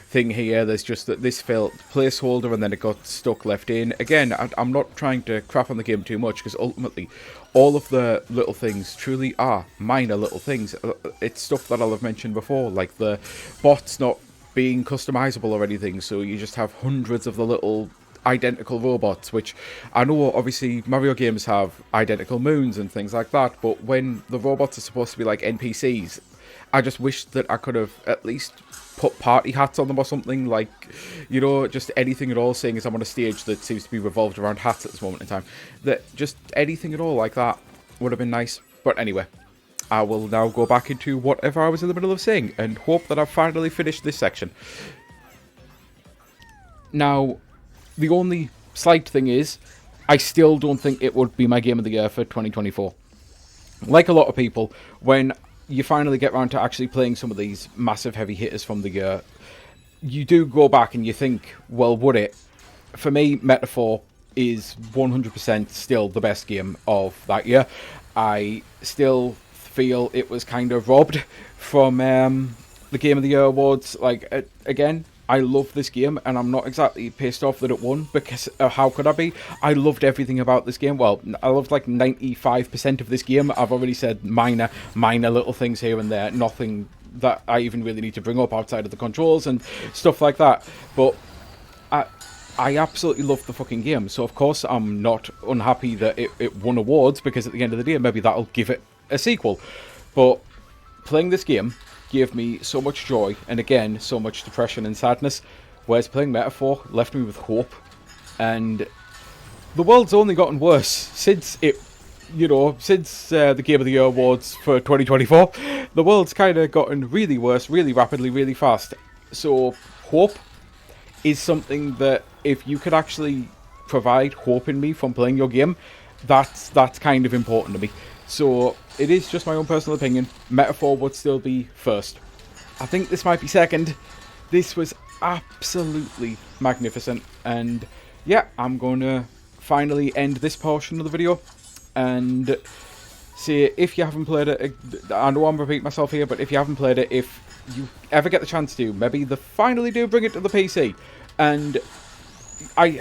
thing here, there's just that this felt placeholder and then it got stuck left in. Again, I'm not trying to crap on the game too much, because ultimately all of the little things truly are minor little things. It's stuff that I'll have mentioned before, like the bots not being customizable or anything, so you just have hundreds of the little identical robots, which I know obviously Mario games have identical moons and things like that, but when the robots are supposed to be like NPCs, I just wish that I could have at least put party hats on them or something, like, you know, just anything at all, seeing as I'm on a stage that seems to be revolved around hats at this moment in time. That just anything at all like that would have been nice. But anyway, I will now go back into whatever I was in the middle of saying and hope that I've finally finished this section. Now, the only slight thing is, I still don't think it would be my Game of the Year for 2024. Like a lot of people, when you finally get around to actually playing some of these massive heavy hitters from the year, you do go back and you think, well, would it? For me, Metaphor is 100% still the best game of that year. I still feel it was kind of robbed from the Game of the Year awards. Like, again, I love this game, and I'm not exactly pissed off that it won, because how could I be? I loved everything about this game. Well, I loved like 95% of this game. I've already said minor little things here and there, nothing that I even really need to bring up outside of the controls and stuff like that. But I absolutely love the fucking game, so of course I'm not unhappy that it won awards, because at the end of the day, maybe that'll give it a sequel. But playing this game gave me so much joy, and again, so much depression and sadness, whereas playing Metaphor left me with hope. And the world's only gotten worse since it, since the Game of the Year awards for 2024. The world's kind of gotten really worse, really rapidly, really fast. So hope is something that, if you could actually provide hope in me from playing your game, that's kind of important to me. So it is just my own personal opinion. Metaphor would still be first. I think this might be second. This was absolutely magnificent. And yeah, I'm going to finally end this portion of the video and say, if you haven't played it, I know I'm repeating myself here, but if you haven't played it, if you ever get the chance to, maybe they finally do bring it to the PC. And I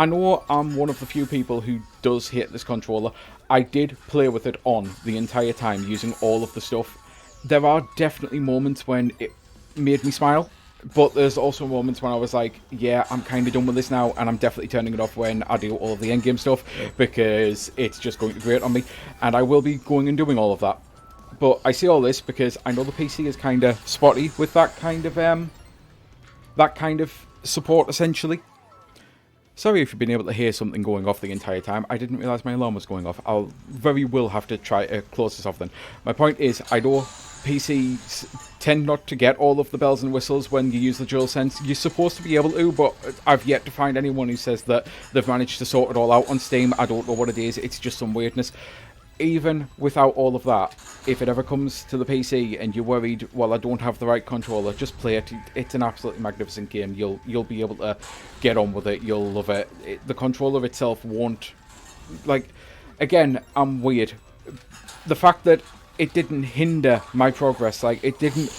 know I'm one of the few people who does hate this controller. I did play with it on the entire time, using all of the stuff. There are definitely moments when it made me smile, but there's also moments when I was like, yeah, I'm kind of done with this now, and I'm definitely turning it off when I do all of the endgame stuff, because it's just going to grate on me, and I will be going and doing all of that. But I say all this because I know the PC is kind of spotty with that kind of support, essentially. Sorry if you've been able to hear something going off the entire time. I didn't realise my alarm was going off. I'll very will have to try to close this off then. My point is, I know PCs tend not to get all of the bells and whistles when you use the DualSense. You're supposed to be able to, but I've yet to find anyone who says that they've managed to sort it all out on Steam. I don't know what it is. It's just some weirdness. Even without all of that, if it ever comes to the PC and you're worried, well, I don't have the right controller, just play it. It's an absolutely magnificent game. You'll be able to get on with it. You'll love it. The controller itself won't... Like, again, I'm weird. The fact that it didn't hinder my progress, like, it didn't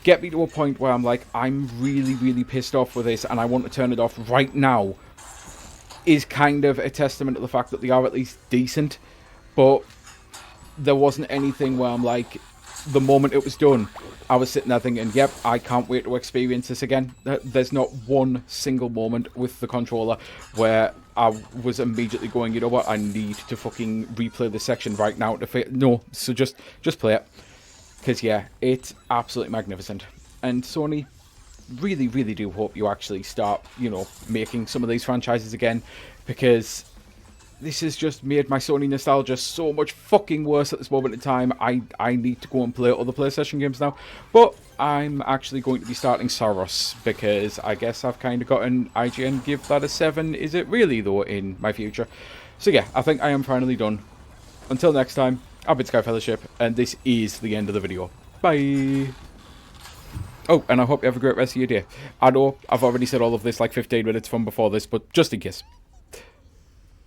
get me to a point where I'm like, I'm really, really pissed off with this and I want to turn it off right now, is kind of a testament to the fact that they are at least decent. But there wasn't anything where I'm like, the moment it was done, I was sitting there thinking, yep, I can't wait to experience this again. There's not one single moment with the controller where I was immediately going, you know what, I need to fucking replay this section right now. No, so just play it. Because, yeah, it's absolutely magnificent. And Sony, really, really do hope you actually start, making some of these franchises again. Because this has just made my Sony nostalgia so much fucking worse at this moment in time. I need to go and play other PlayStation games now. But I'm actually going to be starting Saros, because I guess I've kind of got an IGN give that a 7. Is it really, though, in my future? So yeah, I think I am finally done. Until next time, I've been Sky Fellowship, and this is the end of the video. Bye! Oh, and I hope you have a great rest of your day. I know I've already said all of this like 15 minutes from before this, but just in case.